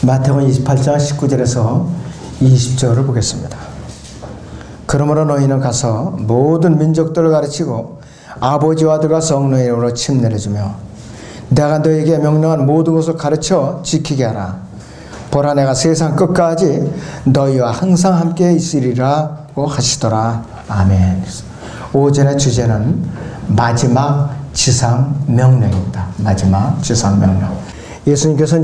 마태복음 28장 19절에서 20절을 보겠습니다. 그러므로 너희는 가서 모든 민족들을 가르치고 아버지와 아들과 성령의 이름으로 침례를 주며 내가 너희에게 명령한 모든 것을 가르쳐 지키게 하라. 보라, 내가 세상 끝까지 너희와 항상 함께 있으리라고 하시더라. 아멘. 오전의 주제는 마지막 지상 명령입니다. 마지막 지상 명령. 예수님께서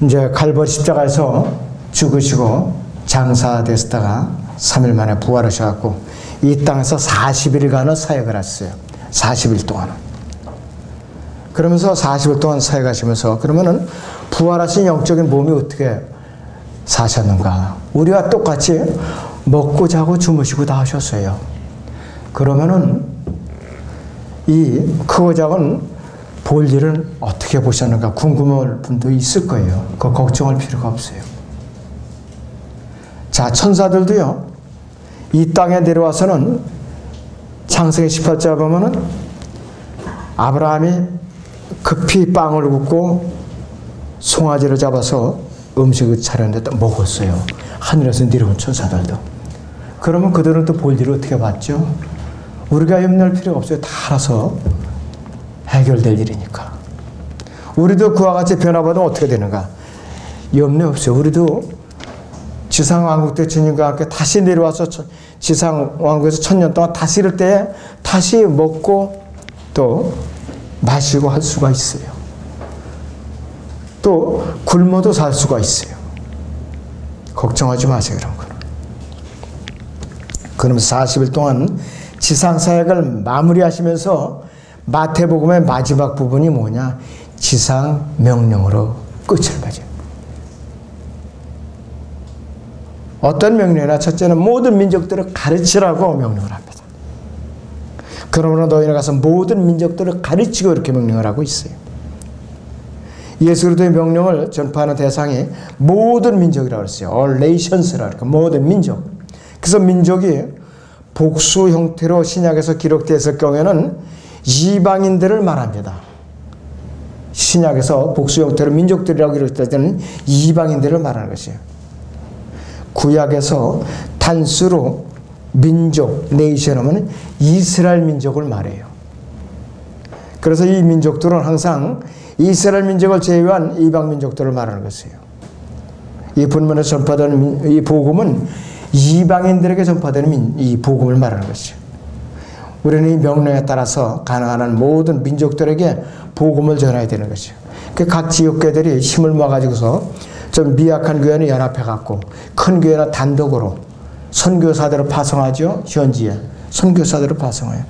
이제 칼바리 십자가에서 죽으시고 장사되시다가 3일 만에 부활하셔갖고 이 땅에서 40일간의 사역을 했어요. 40일 동안. 그러면서 40일 동안 사역하시면서 그러면은 부활하신 영적인 몸이 어떻게 사셨는가? 우리와 똑같이 먹고 자고 주무시고 다 하셨어요. 그러면은 이 크고 작은 볼 일은 어떻게 보셨는가 궁금할 분도 있을 거예요. 그거 걱정할 필요가 없어요. 자, 천사들도요, 이 땅에 내려와서는 창세기 18절 보면은 아브라함이 급히 빵을 굽고 송아지를 잡아서 음식을 차렸는데 먹었어요. 하늘에서 내려온 천사들도. 그러면 그들은 또 볼 일을 어떻게 봤죠? 우리가 염려할 필요가 없어요. 다 알아서 해결될 일이니까. 우리도 그와 같이 변화받으면 어떻게 되는가? 염려 없어요. 우리도 지상왕국 때 주님과 함께 다시 내려와서 지상왕국에서 1000년 동안 다시 이럴 때 다시 먹고 또 마시고 할 수가 있어요. 또 굶어도 살 수가 있어요. 걱정하지 마세요. 그런 거는. 그러면서 40일 동안 지상사역을 마무리하시면서 마태복음의 마지막 부분이 뭐냐? 지상명령으로 끝을 맺어요. 어떤 명령이나 첫째는 모든 민족들을 가르치라고 명령을 합니다. 그러므로 너희는 가서 모든 민족들을 가르치고 이렇게 명령을 하고 있어요. 예수 그리스도의 명령을 전파하는 대상이 모든 민족이라고 했어요. All nations라고 할까? 모든 민족. 그래서 민족이 복수 형태로 신약에서 기록되었을 경우에는 이방인들을 말합니다. 신약에서 복수 형태로 민족들이라고 기록될 때는 이방인들을 말하는 것이에요. 구약에서 단수로 민족, 네이션 하면 이스라엘 민족을 말해요. 그래서 이 민족들은 항상 이스라엘 민족을 제외한 이방 민족들을 말하는 것이에요. 이 본문에 전파되는 이 복음은 이방인들에게 전파되는 이 복음을 말하는 것이죠. 우리는 이 명령에 따라서 가능한 한 모든 민족들에게 복음을 전해야 되는 것이죠. 각 지역교회들이 힘을 모아가지고서 좀 미약한 교회는 연합해갖고 큰 교회는 단독으로 선교사들을 파송하죠. 현지에 선교사들을 파송해요.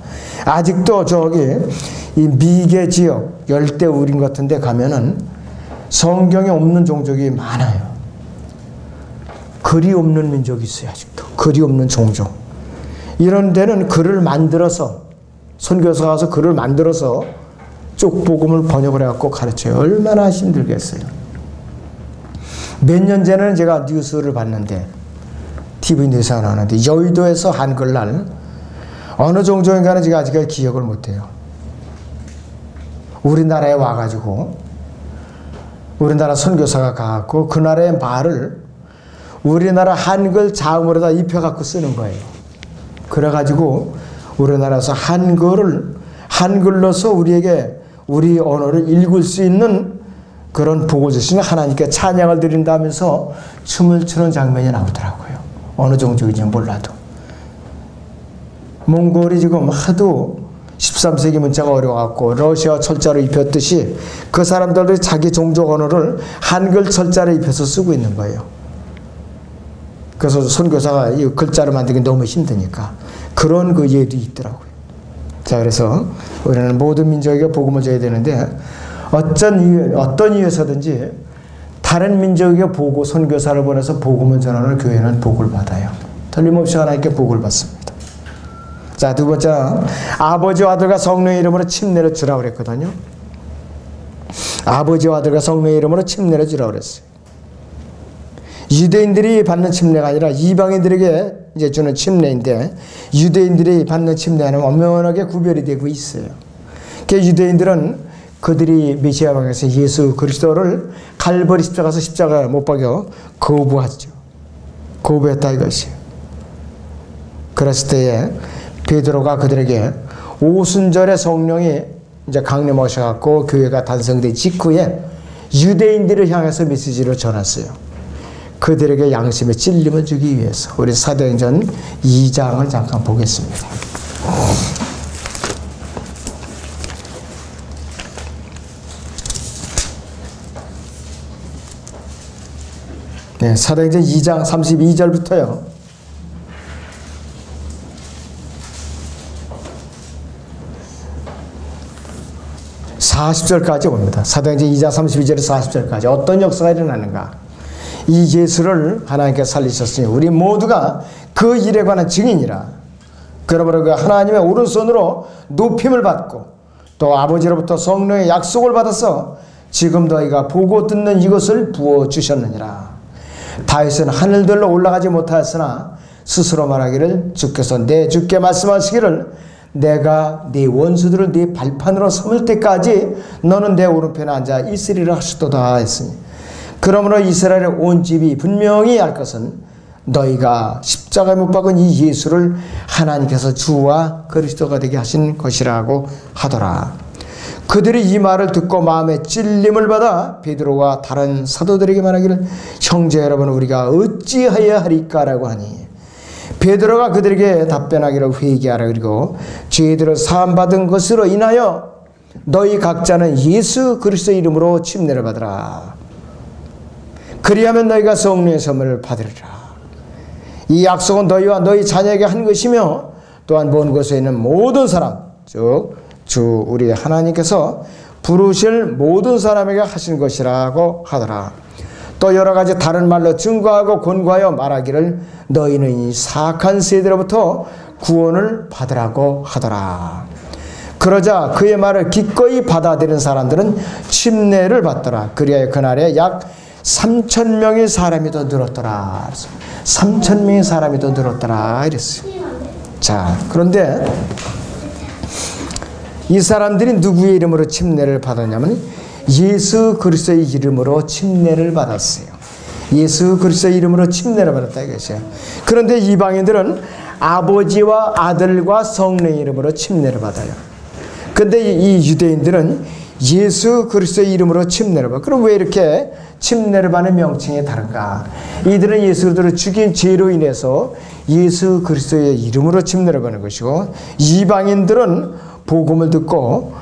아직도 저기 이 미개 지역 열대 우림 같은 데 가면은 성경에 없는 종족이 많아요. 글이 없는 민족이 있어요. 아직도 글이 없는 종족. 이런 데는 글을 만들어서 선교사 가서 글을 만들어서 쭉 복음을 번역을 해갖고 가르쳐요. 얼마나 힘들겠어요. 몇 년 전에는 제가 뉴스를 봤는데 TV 뉴스가 나오는데 여의도에서 한글날 어느 종족인가는 제가 아직까지 기억을 못해요. 우리나라에 와가지고 우리나라 선교사가 가갖고 그 나라의 말을 우리나라 한글 자음으로다 입혀갖고 쓰는 거예요. 그래가지고 우리나라에서 한글로서 우리에게 우리 언어를 읽을 수 있는 그런 복을 주시는 하나님께 찬양을 드린다면서 춤을 추는 장면이 나오더라고요. 어느 종족인지 몰라도. 몽골이 지금 하도 13세기 문자가 어려워갖고 러시아 철자로 입혔듯이 그 사람들이 자기 종족 언어를 한글 철자로 입혀서 쓰고 있는 거예요. 그래서 선교사가 이 글자를 만들기 너무 힘드니까 그런 그 예도 있더라고요. 자, 그래서 우리는 모든 민족에게 복음을 줘야 되는데 어떤 이유에서든지 다른 민족에게 선교사를 보내서 복음을 전하는 교회는 복을 받아요. 틀림없이 하나님께 복을 받습니다. 자, 두 번째, 아버지와 아들과 성령의 이름으로 침례를 주라고 그랬거든요. 아버지와 아들과 성령의 이름으로 침례를 주라고 그랬어요. 유대인들이 받는 침례가 아니라 이방인들에게 이제 주는 침례인데 유대인들이 받는 침례는 엄연하게 구별이 되고 있어요. 그 유대인들은 그들이 메시아 방에서 예수 그리스도를 갈보리 십자가에서 십자가에 못 박여 거부하죠. 거부했다 이것이에요. 그랬을 때에 베드로가 그들에게 오순절에 성령이 이제 강림하셔갖고 교회가 탄생된 직후에 유대인들을 향해서 메시지를 전했어요. 그들에게 양심의 찔림을 주기 위해서. 우리 사도행전 2장을 잠깐 보겠습니다. 네, 사도행전 2장 32절부터요. 40절까지 옵니다. 사도행전 2장 32절에서 40절까지 어떤 역사가 일어나는가. 이 예수를 하나님께서 살리셨으니 우리 모두가 그 일에 관한 증인이라. 그러므로 그 하나님의 오른손으로 높임을 받고 또 아버지로부터 성령의 약속을 받아서 지금 너희가 보고 듣는 이것을 부어주셨느니라. 다윗은 하늘들로 올라가지 못하였으나 스스로 말하기를 주께서 내 주께 말씀하시기를 내가 네 원수들을 네 발판으로 삼을 때까지 너는 내 오른편에 앉아 있으리라 하셨도다 했으니 그러므로 이스라엘의 온 집이 분명히 알 것은 너희가 십자가에 못 박은 이 예수를 하나님께서 주와 그리스도가 되게 하신 것이라고 하더라. 그들이 이 말을 듣고 마음에 찔림을 받아 베드로와 다른 사도들에게 말하기를 형제 여러분 우리가 어찌하여야 하리까라고 하니 베드로가 그들에게 답변하기를 회개하라. 그리고 죄들을 사함받은 것으로 인하여 너희 각자는 예수 그리스도의 이름으로 침례를 받으라. 그리하면 너희가 성령의 선물을 받으리라. 이 약속은 너희와 너희 자녀에게 한 것이며 또한 먼 곳에 있는 모든 사람 즉 주 우리 하나님께서 부르실 모든 사람에게 하신 것이라고 하더라. 또 여러 가지 다른 말로 증거하고 권고하여 말하기를 너희는 이 사악한 세대로부터 구원을 받으라고 하더라. 그러자 그의 말을 기꺼이 받아들인 사람들은 침례를 받더라. 그리하여 그날에 약 3,000명의 사람이 더 늘었더라. 3,000명의 사람이 더 늘었더라 이랬어요. 자, 그런데 이 사람들이 누구의 이름으로 침례를 받았냐면 예수 그리스도의 이름으로 침례를 받았어요. 예수 그리스도의 이름으로 침례를 받았다 이것이에요. 그런데 이방인들은 아버지와 아들과 성령의 이름으로 침례를 받아요. 그런데 이 유대인들은 예수 그리스도의 이름으로 침례를 받아요. 그럼 왜 이렇게 침례를 받는 명칭이 다른가? 이들은 예수 그리스도를 죽인 죄로 인해서 예수 그리스도의 이름으로 침례를 받는 것이고 이방인들은 복음을 듣고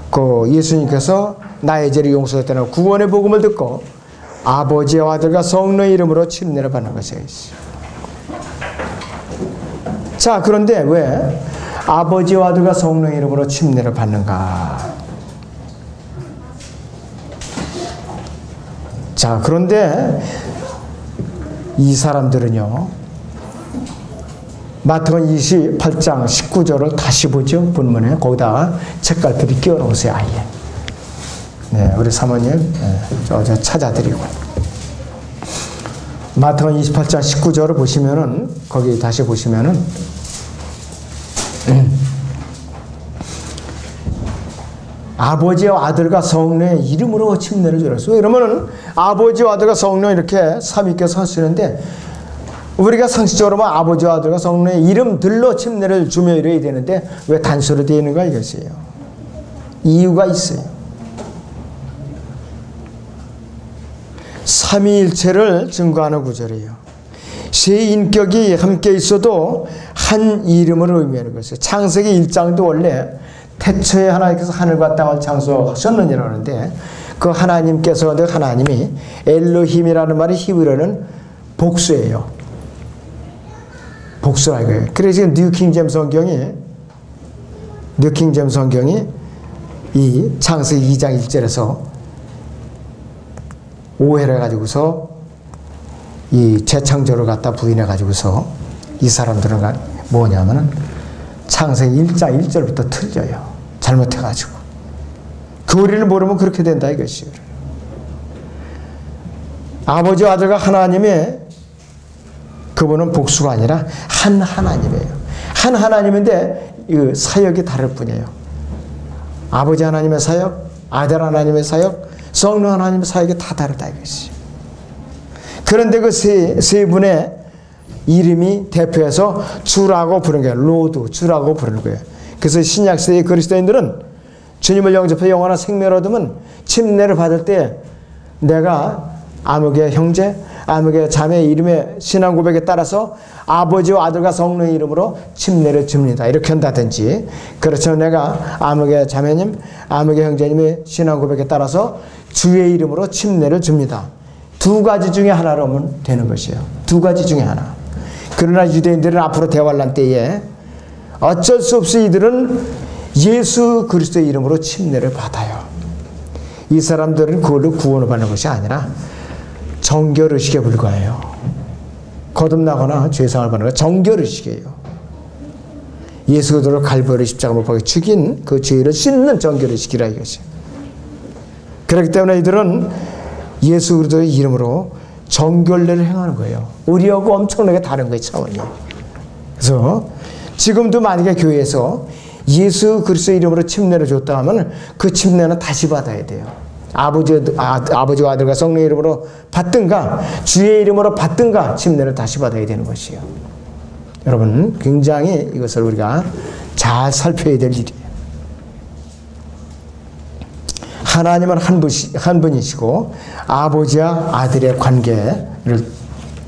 그 예수님께서 나의 죄를 용서했다는 구원의 복음을 듣고 아버지와 아들과 성령의 이름으로 침례를 받는 것이에요. 자, 그런데 왜 아버지와 아들과 성령의 이름으로 침례를 받는가? 자, 그런데 이 사람들은요 마태복음 28장 19절을 다시 보죠. 본문에 거기다가 책갈피를 끼워 놓으세요. 아예. 네, 우리 사모님 저 찾아드리고 마태복음 28장 19절을 보시면은 거기 다시 보시면은 아버지와 아들과 성령의 이름으로 침례를 주었어요. 그러면은 아버지와 아들과 성령 이렇게 삼위께서 하시는데 우리가 상식적으로 보면 아버지와 아들과 성령의 이름들로 침례를 주며 이래야 되는데 왜 단수로 되어 있는가 이것이에요. 이유가 있어요. 삼위일체를 증거하는 구절이에요. 세 인격이 함께 있어도 한 이름을 의미하는 것이에요. 창세기 1장도 원래 태초에 하나님께서 하늘과 땅을 창조하셨느니라 하는데 그 하나님께서 하나님이 엘로힘이라는 말이 히브리어는 복수예요. 복수라 이거예요. 그래서 뉴킹잼 성경이 이 창세기 2장 1절에서 오해를 해가지고서 이 재창조를 갖다 부인해가지고서 이 사람들은 뭐냐면은 창세기 1장 1절부터 틀려요. 잘못해가지고. 교리를 모르면 그렇게 된다 이것이에요. 아버지와 아들과 하나님의 그분은 복수가 아니라 한 하나님이에요. 한 하나님인데 사역이 다를 뿐이에요. 아버지 하나님의 사역, 아들 하나님의 사역, 성령 하나님의 사역이 다 다르다 이것이. 그런데 그 세 분의 이름이 대표해서 주라고 부르는 거예요. 로드, 주라고 부르는 거예요. 그래서 신약시대의 그리스도인들은 주님을 영접해 영원한 생명을 얻으면 침례를 받을 때 내가 아무개 형제, 아무개 자매의 이름의 신앙 고백에 따라서 아버지와 아들과 성령의 이름으로 침례를 줍니다. 이렇게 한다든지, 그렇죠. 내가 아무개 자매님, 아무개 형제님의 신앙 고백에 따라서 주의 이름으로 침례를 줍니다. 두 가지 중에 하나로 하면 되는 것이에요. 두 가지 중에 하나. 그러나 유대인들은 앞으로 대환란 때에 어쩔 수 없이 이들은 예수 그리스도의 이름으로 침례를 받아요. 이 사람들은 그걸로 구원을 받는 것이 아니라 정결의식에 불과해요. 거듭나거나 죄사함을 받는 건 정결의식이에요. 예수 그리스도를 갈보리 십자가 못 박혀 죽인 그 죄를 씻는 정결의식이라 이것이. 그렇기 때문에 이들은 예수 그리스도의 이름으로 정결례를 행하는 거예요. 우리하고 엄청나게 다른 거예요, 차원이. 그래서 지금도 만약에 교회에서 예수 그리스도의 이름으로 침례를 줬다 하면 그 침례는 다시 받아야 돼요. 아버지와 아들과 성령의 이름으로 받든가 주의 이름으로 받든가 침례를 다시 받아야 되는 것이에요. 여러분, 굉장히 이것을 우리가 잘 살펴야 될 일이에요. 하나님은 한 분이시고 아버지와 아들의 관계를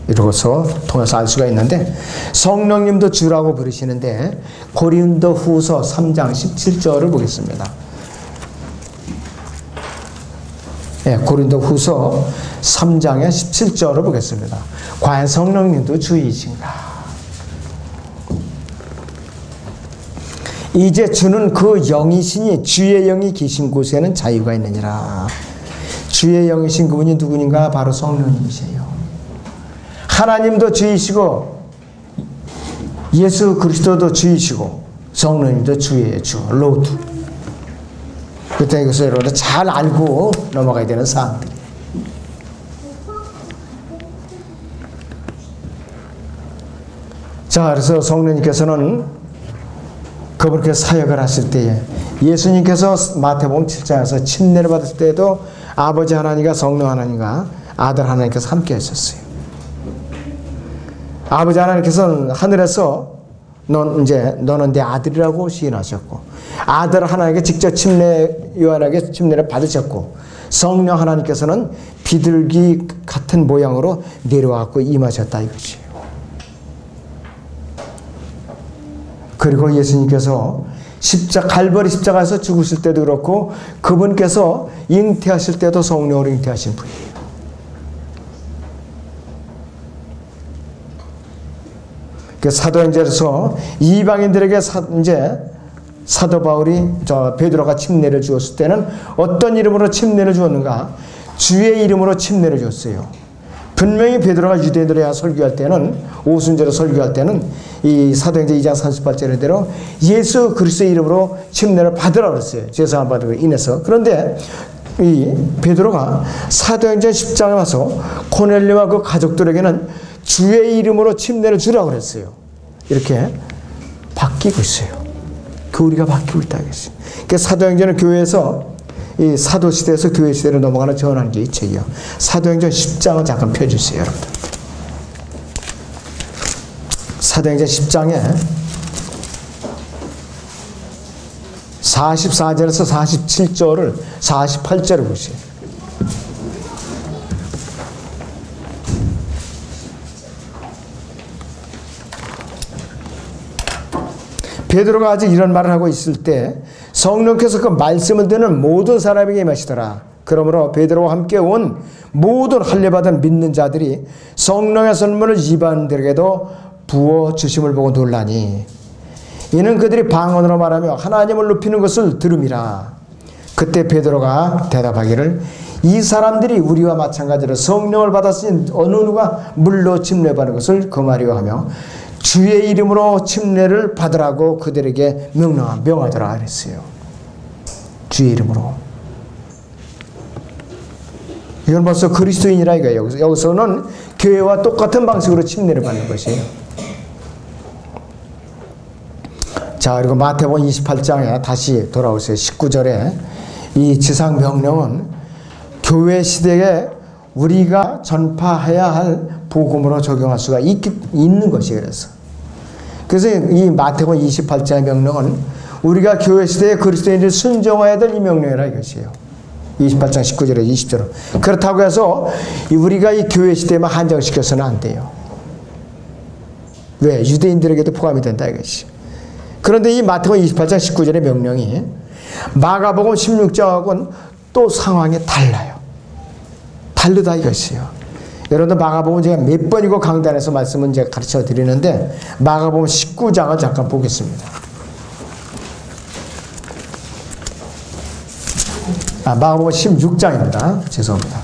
이로서 통해서 알 수가 있는데, 성령님도 주라고 부르시는데 고린도후서 3장 17절을 보겠습니다. 네, 고린도후서 3장의 17절을 보겠습니다. 과연 성령님도 주이신가? 이제 주는 그 영이시니 주의 영이 계신 곳에는 자유가 있느니라. 주의 영이신 그분이 누구인가? 바로 성령님이세요. 하나님도 주이시고 예수 그리스도도 주이시고 성령님도 주예요. 주, 로드. 그때 이것을 여러분들 잘 알고 넘어가야 되는 사항들이에요. 자, 그래서 성령님께서는 그분께서 사역을 하실 때에 예수님께서 마태복음 7장에서 침례를 받을 때에도 아버지 하나님과 성령 하나님과 아들 하나님께서 함께 하셨어요. 아버지 하나님께서는 하늘에서 너는 내 아들이라고 시인하셨고, 아들 하나님께 직접 요한에게 침례를 받으셨고, 성령 하나님께서는 비둘기 같은 모양으로 내려와서 임하셨다 이것이에요. 그리고 예수님께서 갈보리 십자가에서 죽으실 때도 그렇고 그분께서 잉태하실 때도 성령으로 잉태하신 분이에요. 사도행전에서 이방인들에게 이제 사도 바울이 베드로가 침례를 주었을 때는 어떤 이름으로 침례를 주었는가? 주의 이름으로 침례를 줬어요. 분명히 베드로가 유대인들에 설교할 때는, 오순절에 설교할 때는 이 사도행전 2장 38절대로 예수 그리스도의 이름으로 침례를 받으라 그랬어요. 죄사함 받으로 인해서. 그런데 이 베드로가 사도행전 10장에 와서 고넬료와 그 가족들에게는 주의 이름으로 침례를 주라고 그랬어요. 이렇게 바뀌고 있어요. 교리가 바뀌고 있다 이것이. 그러니까 사도행전은 교회에서 이 사도시대에서 교회시대로 넘어가는 전환기 이 책이요. 사도행전 10장을 잠깐 펴주세요, 여러분들. 사도행전 10장에 44절에서 47절을 48절을 보세요. 베드로가 아직 이런 말을 하고 있을 때 성령께서 그 말씀을 듣는 모든 사람에게 임하시더라. 그러므로 베드로와 함께 온 모든 할례받은 믿는 자들이 성령의 선물을 이방인들에게도 부어주심을 보고 놀라니, 이는 그들이 방언으로 말하며 하나님을 높이는 것을 들음이라. 그때 베드로가 대답하기를, 이 사람들이 우리와 마찬가지로 성령을 받았으니 어느 누가 물로 침례받는 것을 금하리요 하며 주의 이름으로 침례를 받으라고 그들에게 명하더라 그랬어요. 주의 이름으로. 이건 벌써 그리스도인이라 이거예요. 여기서는 교회와 똑같은 방식으로 침례를 받는 것이에요. 자, 그리고 마태복음 28장에 다시 돌아오세요. 19절에 이 지상 명령은 교회 시대에 우리가 전파해야 할 복음으로 적용할 수가 있는 것이에요. 그래서 이 마태복음 28장의 명령은 우리가 교회 시대에 그리스도인들이 순종해야 될 이 명령이라 이것이에요. 28장 19절에 20절. 그렇다고 해서 우리가 이 교회 시대에만 한정시켜서는 안 돼요. 왜? 유대인들에게도 포함이 된다 이것이. 그런데 이 마태복음 28장 19절의 명령이 마가복음 16장하고는 또 상황이 달라요. 다르다 이것이요. 여러분들 마가복음 제가 몇 번이고 강단에서 말씀은 제가 가르쳐 드리는데 마가복음 19장을 잠깐 보겠습니다. 마가복음 16장입니다. 죄송합니다.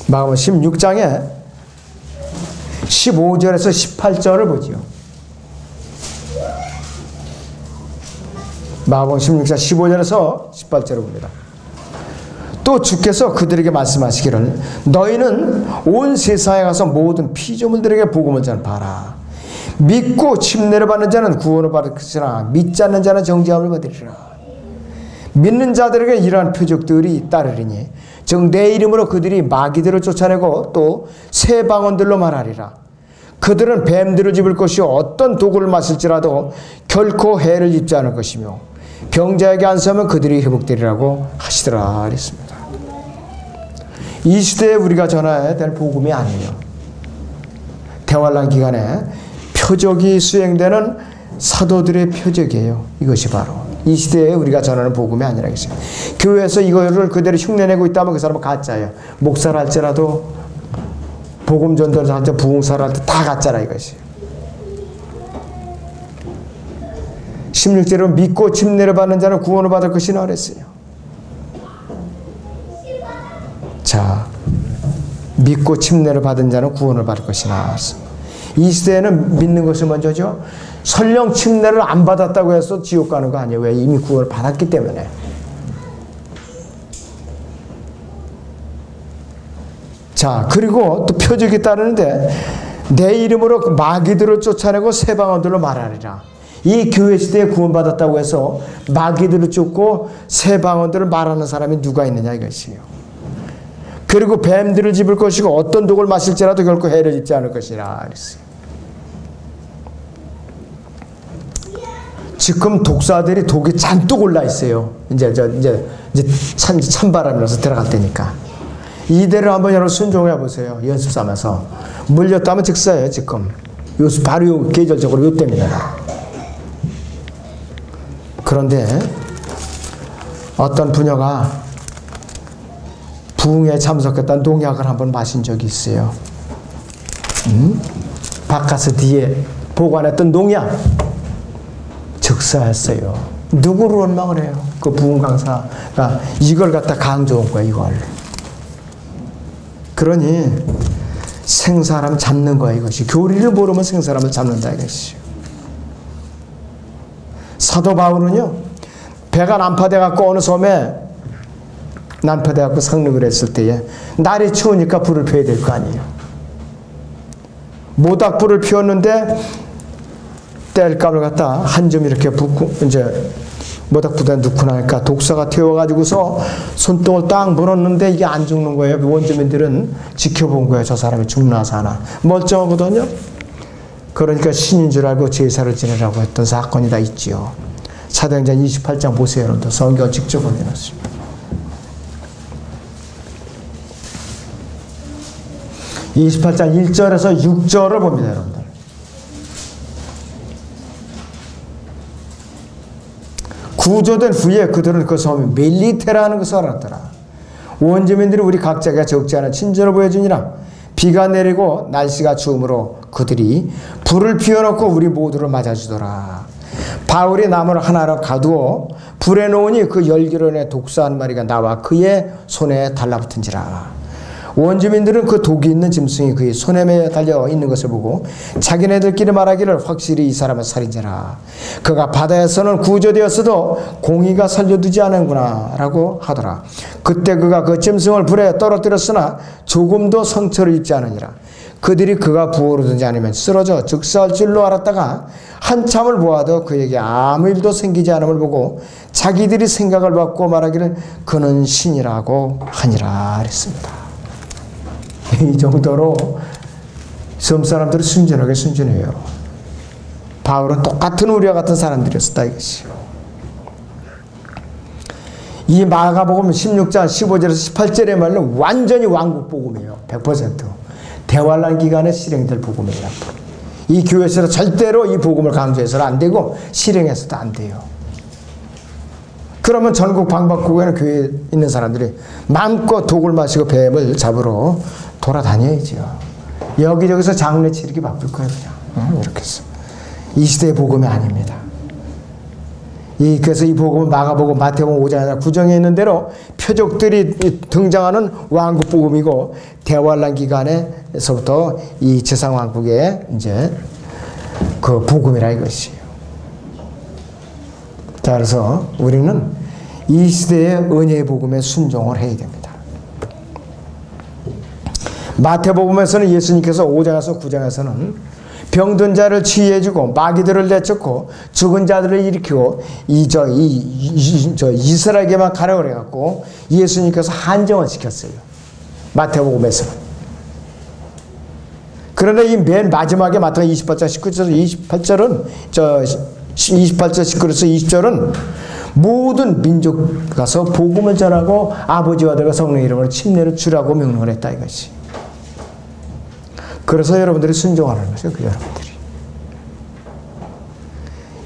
마가복음 16장에 15절에서 18절을 보지요. 마가복음 16장 15절에서 18절을 봅니다. 또 주께서 그들에게 말씀하시기를 너희는 온 세상에 가서 모든 피조물들에게 복음을 전파하라. 믿고 침례를 받는 자는 구원을 받을 것이나 믿지 않는 자는 정죄함을 받으리라. 믿는 자들에게 이러한 표적들이 따르리니 즉 내 이름으로 그들이 마귀들을 쫓아내고 또 새 방언들로 말하리라. 그들은 뱀들을 집을 것이요 어떤 도구를 마실지라도 결코 해를 입지 않을 것이며 병자에게 안수하면 그들이 회복되리라고 하시더라 그랬습니다. 이 시대에 우리가 전해야 될 복음이 아니에요. 대환란 기간에 표적이 수행되는 사도들의 표적이에요. 이것이 바로 이 시대에 우리가 전하는 복음이 아니라 이것이에요. 교회에서 이거를 그대로 흉내내고 있다면 그 사람은 가짜예요. 목사를 할지라도 복음 전도를 할지 부흥사를 할 때 다 가짜라 이것이. 16절은 믿고 침례를 받는 자는 구원을 받을 것이나 그랬어요. 자, 믿고 침례를 받은 자는 구원을 받을 것이나. 이 시대에는 믿는 것이 먼저죠. 설령 침례를 안 받았다고 해서 지옥 가는 거 아니에요. 왜? 이미 구원을 받았기 때문에. 자, 그리고 또 표적이 따르는데 내 이름으로 마귀들을 쫓아내고 새 방언들로 말하리라. 이 교회 시대에 구원받았다고 해서 마귀들을 쫓고 새 방언들을 말하는 사람이 누가 있느냐 이것이에요. 그리고 뱀들을 집을 것이고 어떤 독을 마실지라도 결코 해를 입지 않을 것이라 그랬어요. 지금 독사들이 독이 잔뜩 올라 있어요. 이제 찬바람이라서 들어갈 때니까. 이대로 한번 여러분 순종해 보세요. 연습 삼아서. 물렸다면 즉사예요, 지금. 바로 요 계절적으로 요 때입니다. 그런데 어떤 부녀가 부흥에 참석했던 농약을 한번 마신 적이 있어요. 바카스 뒤에 보관했던 농약. 즉사했어요. 누구를 원망을 해요? 그 부흥 강사가 이걸 갖다 강조한 거야, 이걸. 그러니 생사람 잡는 거야, 이것이. 교리를 모르면 생사람을 잡는다, 이것이. 사도 바울은요, 배가 난파돼갖고 어느 섬에 난파돼갖고 상륙을 했을 때에 날이 추우니까 불을 피워야 될 거 아니에요. 모닥불을 피웠는데 땔감을 갖다 한 점 이렇게 붓고 이제 모닥불에 넣고 나니까 독사가 튀어가지고서 손등을 딱 물었는데 이게 안 죽는 거예요. 원주민들은 지켜본 거예요. 저 사람이 죽나 사나. 멀쩡하거든요. 그러니까 신인 줄 알고 제사를 지내라고 했던 사건이 다 있지요. 사도행전 28장 보세요. 여러분들 성경 직접 올려놨습니다. 28장 1절에서 6절을 봅니다. 여러분들. 구조된 후에 그들은 그 섬이 멜리테라는 것을 알았더라. 원주민들이 우리 각자가 적지 않은 친절을 보여주니라. 비가 내리고 날씨가 추우므로 그들이 불을 피워놓고 우리 모두를 맞아주더라. 바울이 나무를 하나를 가두어 불에 놓으니 그 열기로 인해 독사 한 마리가 나와 그의 손에 달라붙은지라. 원주민들은 그 독이 있는 짐승이 그의 손에 매어 달려 있는 것을 보고 자기네들끼리 말하기를 확실히 이 사람은 살인자라. 그가 바다에서는 구조되었어도 공의가 살려두지 않은구나 라고 하더라. 그때 그가 그 짐승을 불에 떨어뜨렸으나 조금도 상처를 입지 않으니라. 그들이 그가 부어오르든지 아니면 쓰러져 즉사할 줄로 알았다가 한참을 보아도 그에게 아무 일도 생기지 않음을 보고 자기들이 생각을 받고 말하기를 그는 신이라고 하니라 그랬습니다. 이 정도로 섬 사람들은 순전하게 순전해요. 바울은 똑같은 우리와 같은 사람들이었다 이것이요. 이 마가복음 16장 15절에서 18절의 말은 완전히 왕국 복음이에요. 100%. 대환란 기간에 실행될 복음이에요. 이 교회에서 절대로 이 복음을 강조해서는 안 되고 실행해서도 안 돼요. 그러면 전국 방방곡곡에는 교회에 있는 사람들이 마음껏 독을 마시고 뱀을 잡으러 돌아다녀야죠. 여기저기서 장례 치르기 바쁠 거예요. 그냥 이렇게 해서. 이 시대의 복음이 아닙니다. 그래서 이 복음은 마가복음, 마태복음 5장이나 9장에 있는 대로 표적들이 등장하는 왕국 복음이고 대환란 기간에서부터 이 지상 왕국의 이제 그 복음이라 이것이에요. 자, 그래서 우리는 이 시대의 은혜의 복음에 순종을 해야 됩니다. 마태복음에서는 예수님께서 5장에서 9장에서는 병든 자를 치유해주고 마귀들을 내쫓고 죽은 자들을 일으키고 이스라엘에게만 가라고 그래갖고 예수님께서 한정을 시켰어요. 마태복음에서는. 그런데 이 맨 마지막에 마태복음 28장 19절에서 28절은 28절 19절에서 20절은 모든 민족 가서 복음을 전하고 아버지와 아들과 성령의 이름으로 침례를 주라고 명령을 했다 이것이. 그래서 여러분들이 순종하는 것이요. 그 여러분들이.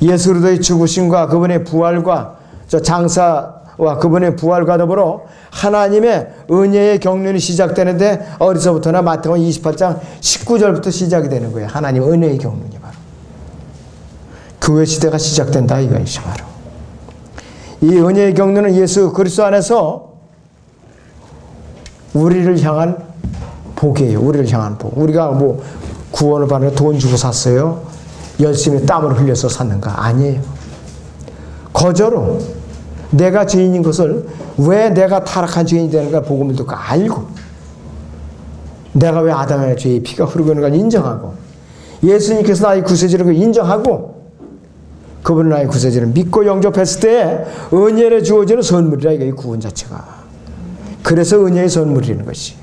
예수 그리스도의 죽으심과 그분의 부활과 장사와 그분의 부활과 더불어 하나님의 은혜의 경륜이 시작되는데 어디서부터나 마태복음 28장 19절부터 시작이 되는 거예요. 하나님의 은혜의 경륜이 바로. 교회 시대가 시작된다 이것이 바로. 이 은혜의 경륜은 예수 그리스도 안에서 우리를 향한 복이에요. 우리를 향한 복. 우리가 뭐 구원을 받는 돈 주고 샀어요? 열심히 땀을 흘려서 샀는가? 아니에요. 거저로 내가 죄인인 것을 왜 내가 타락한 죄인이 되는가 복음을 듣고 알고 내가 왜 아담의 죄의 피가 흐르고 있는가 인정하고 예수님께서 나의 구세주를 인정하고 그분은 나의 구세주를 믿고 영접했을 때 은혜를 주어지는 선물이라 이게 구원 자체가. 그래서 은혜의 선물이라는 것이.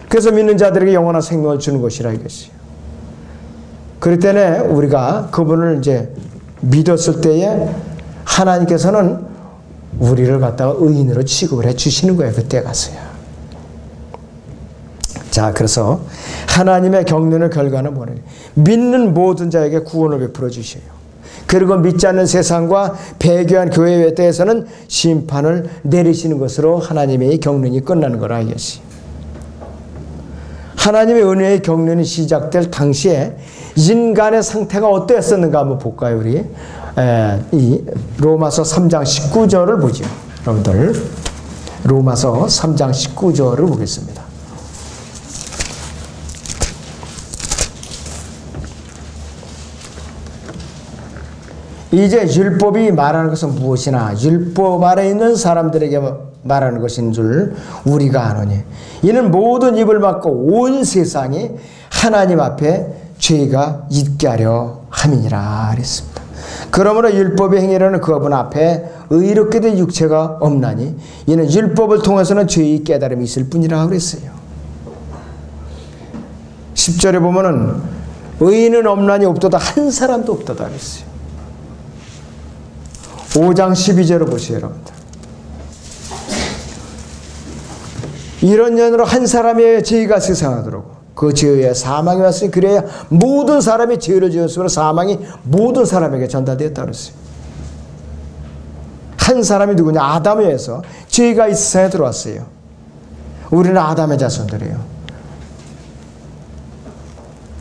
그래서 믿는 자들에게 영원한 생명을 주는 것이라 이것이요. 그럴 때는 우리가 그분을 이제 믿었을 때에 하나님께서는 우리를 갖다가 의인으로 취급을 해 주시는 거예요. 그때 가서야. 자, 그래서 하나님의 경륜의 결과는 뭐냐? 믿는 모든 자에게 구원을 베풀어 주셔요. 그리고 믿지 않는 세상과 배교한 교회에 대해서는 심판을 내리시는 것으로 하나님의 경륜이 끝나는 거라 이것이. 하나님의 은혜의 경륜이 시작될 당시에 인간의 상태가 어땠었는가 한번 볼까요, 우리? 이 로마서 3장 19절을 보죠. 여러분들, 로마서 3장 19절을 보겠습니다. 이제 율법이 말하는 것은 무엇이나 율법 아래 있는 사람들에게 말하는 것인 줄 우리가 아노니 이는 모든 입을 막고 온 세상이 하나님 앞에 죄가 있게 하려 함이니라 그랬습니다. 그러므로 율법의 행위라는 그분 앞에 의롭게 된 육체가 없나니 이는 율법을 통해서는 죄의 깨달음이 있을 뿐이라 그랬어요. 10절에 보면은 의인은 없나니 없도다 한 사람도 없도다 그랬어요. 5장 12절을 보세요, 여러분들. 이런 년으로 한 사람의 죄가 세상하도록 그 죄의 사망이 왔으니 그래야 모든 사람이 죄를 지었으므로 사망이 모든 사람에게 전달되었다 그랬어요. 한 사람이 누구냐? 아담에서 죄가 이 세상에 들어왔어요. 우리는 아담의 자손들이에요.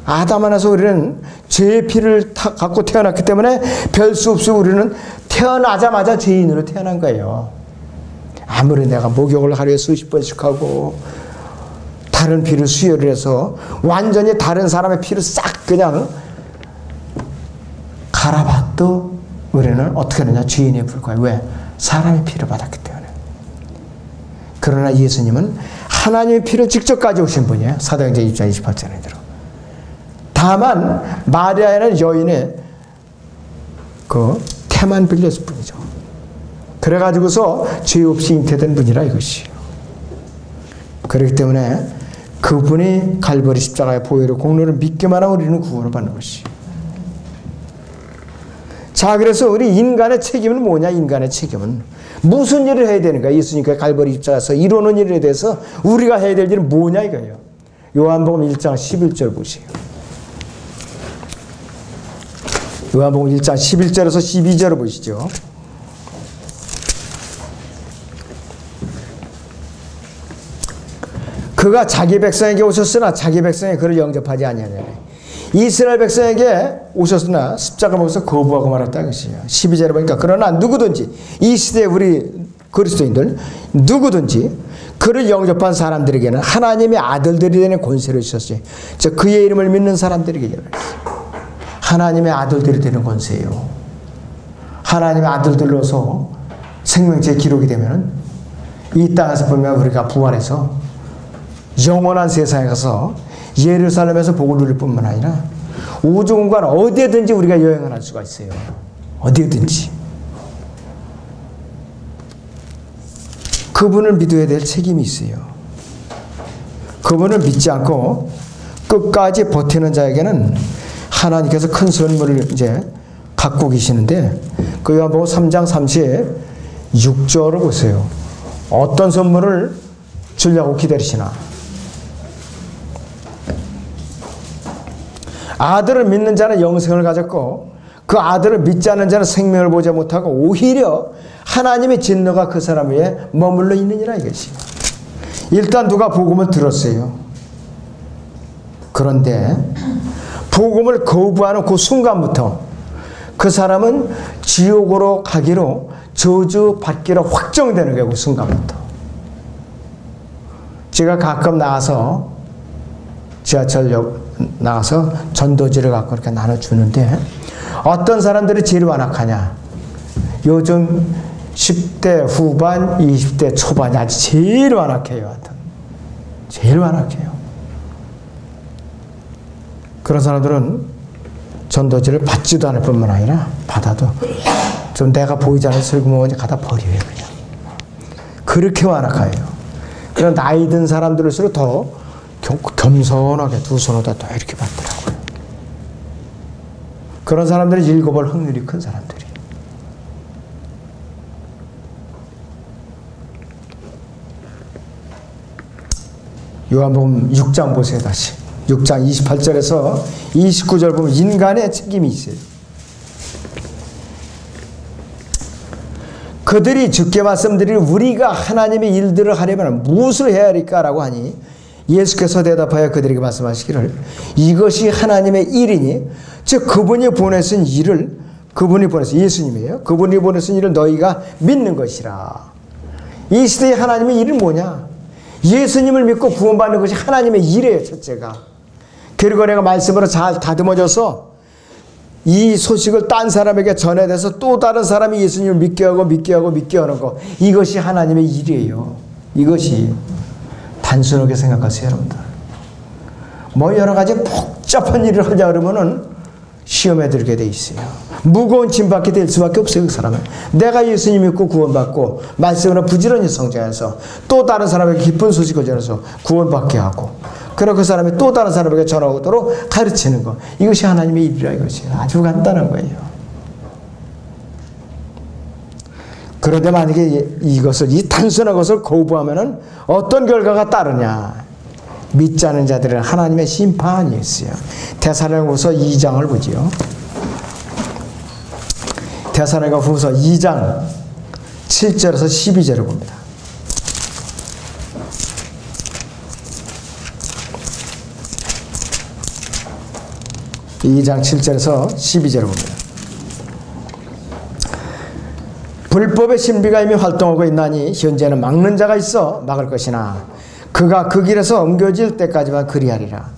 아담 안에서 우리는 죄의 피를 갖고 태어났기 때문에 별 수 없이 우리는 태어나자마자 죄인으로 태어난 거예요. 아무리 내가 목욕을 하루에 수십 번씩 하고 다른 피를 수혈을 해서 완전히 다른 사람의 피를 싹 그냥 갈아봐도 우리는 어떻게 하느냐? 죄인에 불과해. 왜? 사람의 피를 받았기 때문에. 그러나 예수님은 하나님의 피를 직접 가져오신 분이에요. 사도행전 2장 28절에 들어. 다만 마리아에는 여인의 그 태만 빌렸을 뿐이죠. 그래가지고서 죄 없이 잉태된 분이라 이것이에요. 그렇기 때문에 그분이 갈보리 십자가의 보혈의 공로를 믿기만 하면 우리는 구원을 받는 것이에요. 자, 그래서 우리 인간의 책임은 뭐냐? 인간의 책임은 무슨 일을 해야 되는가? 예수님께 갈보리 십자가에서 이루는 일에 대해서 우리가 해야 될 일은 뭐냐 이거예요. 요한복음 1장 11절 보세요. 요한복음 1장 11절에서 12절을 보시죠. 그가 자기 백성에게 오셨으나 자기 백성이 그를 영접하지 아니하느니라. 이스라엘 백성에게 오셨으나 십자가 먹어서 거부하고 말았다 그것이에요. 12절에 보니까 그러나 누구든지 이 시대에 우리 그리스도인들 누구든지 그를 영접한 사람들에게는 하나님의 아들들이 되는 권세를 주셨어요. 즉 그의 이름을 믿는 사람들에게 하나님의 아들들이 되는 권세예요. 하나님의 아들들로서 생명체에 기록이 되면 이 땅에서 보면 우리가 부활해서 영원한 세상에 가서 예루살렘에서 복을 누릴 뿐만 아니라 우주 공간 어디에든지 우리가 여행을 할 수가 있어요. 어디에든지. 그분을 믿어야 될 책임이 있어요. 그분을 믿지 않고 끝까지 버티는 자에게는 하나님께서 큰 선물을 이제 갖고 계시는데 그 요한복음 3장 36절을 보세요. 어떤 선물을 주려고 기다리시나. 아들을 믿는 자는 영생을 가졌고 그 아들을 믿지 않는 자는 생명을 보지 못하고 오히려 하나님의 진노가 그 사람 위에 머물러 있느니라 이것이. 일단 누가 복음을 들었어요. 그런데 복음을 거부하는 그 순간부터 그 사람은 지옥으로 가기로 저주받기로 확정되는 거예요. 그 순간부터. 제가 가끔 나가서 지하철역 나가서 전도지를 갖고 이렇게 나눠주는데 어떤 사람들이 제일 완악하냐? 요즘 10대 후반, 20대 초반이 아주 제일 완악해요. 하여튼. 제일 완악해요. 그런 사람들은 전도지를 받지도 않을 뿐만 아니라 받아도 좀 내가 보이지 않아서 슬그머니 갖다 버려요. 그냥. 그렇게 완악해요. 그런 나이 든 사람들일수록 더 겸손하게 두 손으로 다 이렇게 받더라고요. 그런 사람들이 읽어볼 확률이 큰 사람들이. 요한복음 6장 보세요. 다시 6장 28절에서 29절 보면 인간의 책임이 있어요. 그들이 주께 말씀드릴 우리가 하나님의 일들을 하려면 무엇을 해야 할까라고 하니 예수께서 대답하여 그들에게 말씀하시기를 이것이 하나님의 일이니 즉 그분이 보내신 일을 그분이 보내신 예수님이에요. 그분이 보내신 일을 너희가 믿는 것이라. 이 시대의 하나님의 일은 뭐냐? 예수님을 믿고 구원받는 것이 하나님의 일이에요. 첫째가. 그리고 내가 말씀으로 잘 다듬어져서 이 소식을 딴 사람에게 전해내서 또 다른 사람이 예수님을 믿게 하고 하는 거 이것이 하나님의 일이에요. 이것이 단순하게 생각하세요, 여러분들. 뭐 여러 가지 복잡한 일을 하자 그러면은 시험에 들게 돼 있어요. 무거운 짐 받게 될 수밖에 없어요, 그 사람은. 내가 예수님 믿고 구원받고 말씀으로 부지런히 성장해서 또 다른 사람에게 기쁜 소식을 전해서 구원받게 하고 그리고 그 사람이 또 다른 사람에게 전하도록 가르치는 거. 이것이 하나님의 일이라 이것이에요. 아주 간단한 거예요. 그런데 만약에 이것을 이 단순한 것을 거부하면은 어떤 결과가 따르냐? 믿지 않은 자들은 하나님의 심판이 있어요. 데살로니가후서 2장을 보지요. 데살로니가후서 2장 7절에서 12절을 봅니다. 2장 7절에서 12절을 봅니다. 불법의 신비가 이미 활동하고 있나니 현재는 막는 자가 있어 막을 것이나 그가 그 길에서 옮겨질 때까지만 그리하리라.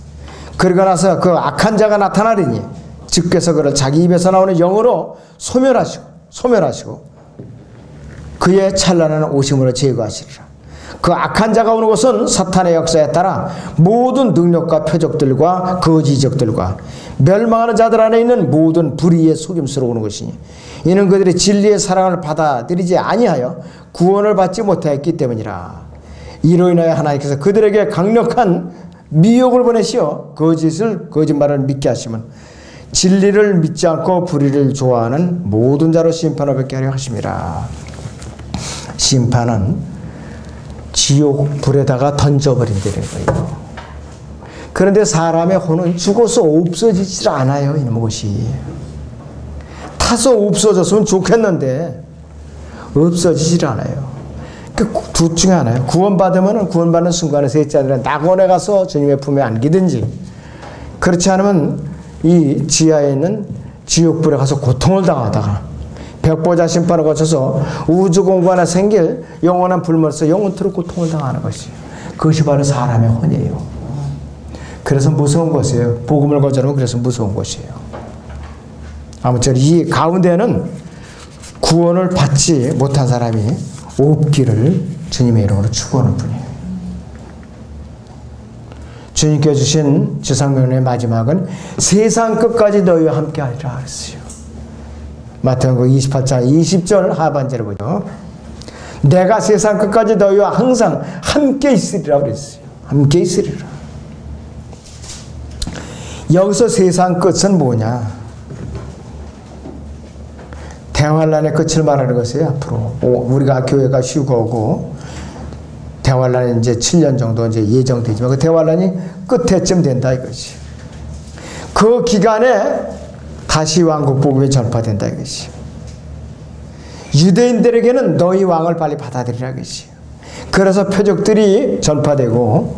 그러고 나서 그 악한 자가 나타나리니 주께서 그를 자기 입에서 나오는 영으로 소멸하시고 그의 찬란한 오심으로 제거하시리라. 그 악한 자가 오는 것은 사탄의 역사에 따라 모든 능력과 표적들과 거지적들과 멸망하는 자들 안에 있는 모든 불의의 속임수로 오는 것이니 이는 그들이 진리의 사랑을 받아들이지 아니하여 구원을 받지 못하였기 때문이라. 이로 인하여 하나님께서 그들에게 강력한 미혹을 보내시어 거짓말을 믿게 하시면 진리를 믿지 않고 불의를 좋아하는 모든 자로 심판을 받게 하려 하심이라. 심판은 지옥 불에다가 던져버린다는 거예요. 그런데 사람의 혼은 죽어서 없어지질 않아요. 이것이 타서 없어졌으면 좋겠는데 없어지질 않아요. 둘 중에 하나예요. 구원받으면 구원받는 순간에 셋째 아니라 낙원에 가서 주님의 품에 안기든지, 그렇지 않으면 이 지하에 있는 지옥불에 가서 고통을 당하다가 벽보자 심판을 거쳐서 우주공간에 생길 영원한 불멸에서 영원토록 고통을 당하는 것이에요. 그것이 바로 사람의 혼이에요. 그래서 무서운 것이에요. 복음을 거절하면 그래서 무서운 것이에요. 아무쪼록 이 가운데는 구원을 받지 못한 사람이 없기를 주님의 이름으로 축원하는 분이에요. 주님께 주신 지상명령의 마지막은 세상 끝까지 너희와 함께 하리라 그랬어요. 마태복음 28장 20절 하반절을 보죠. 내가 세상 끝까지 너희와 항상 함께 있으리라 그랬어요. 함께 있으리라. 여기서 세상 끝은 뭐냐? 대환란의 끝을 말하는 것이에요. 앞으로 우리가 교회가 휴거고 대환란이 이제 7년 정도 이제 예정되지만 그 대환란이 끝에쯤 된다 이것이. 그 기간에 다시 왕국 복음이 전파된다 이것이. 유대인들에게는 너희 왕을 빨리 받아들이라 이것이. 그래서 표적들이 전파되고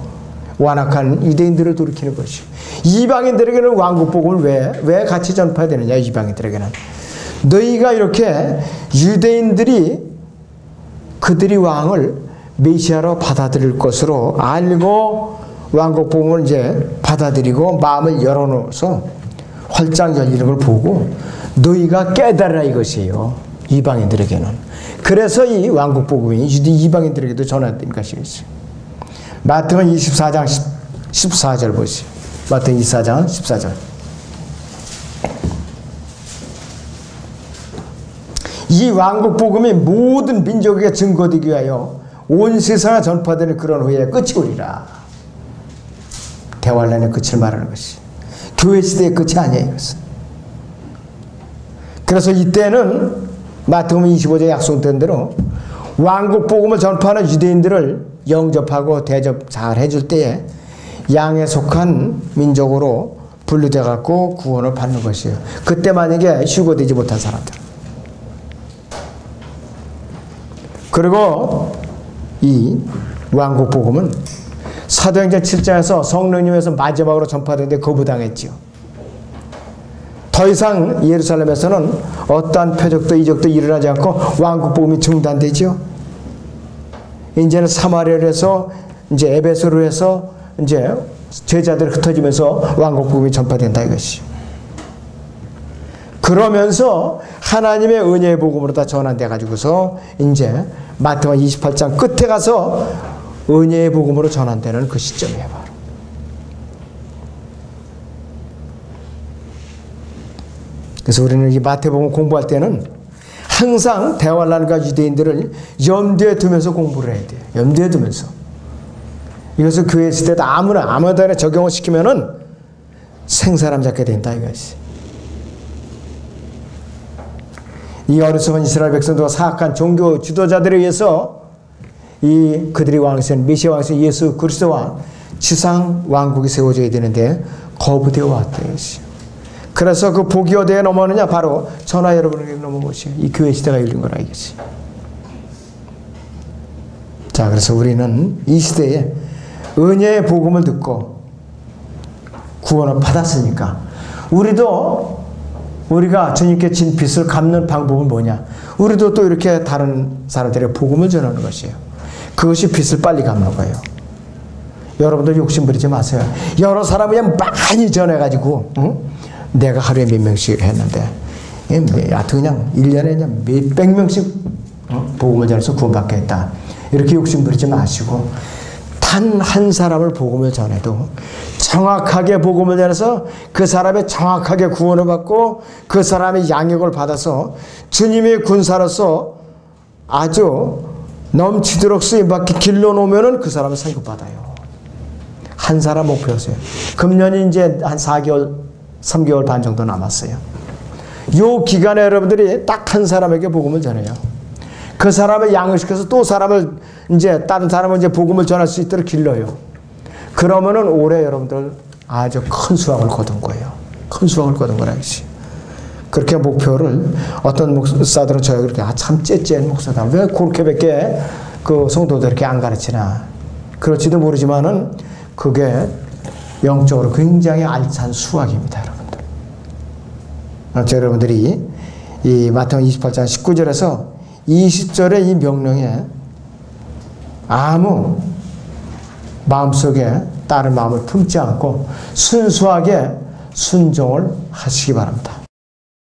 완악한 유대인들을 돌이키는 것이. 이방인들에게는 왕국 복음을 왜 같이 전파되느냐? 이방인들에게는 너희가 이렇게 유대인들이 그들이 왕을 메시아로 받아들일 것으로 알고 왕국 복음을 이제 받아들이고 마음을 열어놓아서 활짝 열리는 걸 보고 너희가 깨달으라 이것이에요. 이방인들에게는. 그래서 이 왕국 복음이 이방인들에게도 전화된 것이겠어요. 마태복음 24장 14절 보시죠. 마태복음 24장 14절. 이 왕국 복음이 모든 민족에게 증거되기 위하여 온 세상에 전파되는 그런 후에 끝이 오리라. 대환란의 끝을 말하는 것이. 교회 시대의 끝이 아니에요. 이것은. 그래서 이때는 마태복음 25장 약속된 대로 왕국 복음을 전파하는 유대인들을 영접하고 대접 잘 해줄 때에 양에 속한 민족으로 분류돼 갖고 구원을 받는 것이에요. 그때 만약에 휴거되지 못한 사람들. 그리고 이 왕국 복음은 사도행전 7장에서 성령님에서 마지막으로 전파되는데 거부당했지요. 더 이상 예루살렘에서는 어떠한 표적도 이적도 일어나지 않고 왕국 복음이 중단되지요. 이제는 사마리아로 해서 이제 에베소로 해서 이제 제자들이 흩어지면서 왕국 복음이 전파된다 이것이. 그러면서 하나님의 은혜의 복음으로 다 전환돼 가지고서 이제 마태복음 28장 끝에 가서 은혜의 복음으로 전환되는 그 시점이에요. 바로. 그래서 우리는 이 마태복음 공부할 때는 항상 대환란과 유대인들을 염두에 두면서 공부를 해야 돼요. 염두에 두면서. 이것을 교회 있을 때도 아무데나 적용을 시키면은 생사람 잡게 된다 이것이. 이 어리석은 이스라엘 백성들과 사악한 종교 지도자들에 의해서 이 그들이 왕세는 메시아 왕세 예수 그리스도와 지상 왕국이 세워져야 되는데 거부되어 왔다 이것이. 그래서 그 복이 어디에 넘어오느냐? 바로 저나 여러분에게 넘어온 것이에요. 이 교회 시대가 열린 거라 이것이. 자, 그래서 우리는 이 시대에 은혜의 복음을 듣고 구원을 받았으니까 우리가 주님께 진 빚을 갚는 방법은 뭐냐? 우리도 또 이렇게 다른 사람들에게 복음을 전하는 것이에요. 그것이 빚을 빨리 갚는 거예요. 여러분들 욕심 부리지 마세요. 여러 사람 그냥 많이 전해가지고, 응? 내가 하루에 몇 명씩 했는데, 하여튼 그냥 1년에 그냥 몇백 명씩 복음을 전해서 구원받겠다. 이렇게 욕심 부리지 마시고, 단 한 사람을 복음을 전해도 정확하게 복음을 전해서 그 사람이 정확하게 구원을 받고 그 사람의 양육을 받아서 주님의 군사로서 아주 넘치도록 쓰임받기 길러놓으면 그 사람은 상급받아요. 한 사람 목표였어요. 금년이 이제 한 4개월, 3개월 반 정도 남았어요. 요 기간에 여러분들이 딱 한 사람에게 복음을 전해요. 그 사람을 양육시켜서 또 사람을 이제 다른 사람을 이제 복음을 전할 수 있도록 길러요. 그러면은 올해 여러분들 아주 큰 수확을 거둔 거예요. 큰 수확을 거둔 거라 이것이. 그렇게 목표를 어떤 목사들은 저희 그렇게 참 째째한 목사다. 왜 그렇게밖에 그 성도들 이렇게 안 가르치나. 그럴지도 모르지만은 그게 영적으로 굉장히 알찬 수확입니다, 여러분들. 여러분들이 이 마태복음 28장 19절에서 20절의 이 명령에 아무 마음속에 다른 마음을 품지 않고 순수하게 순종을 하시기 바랍니다.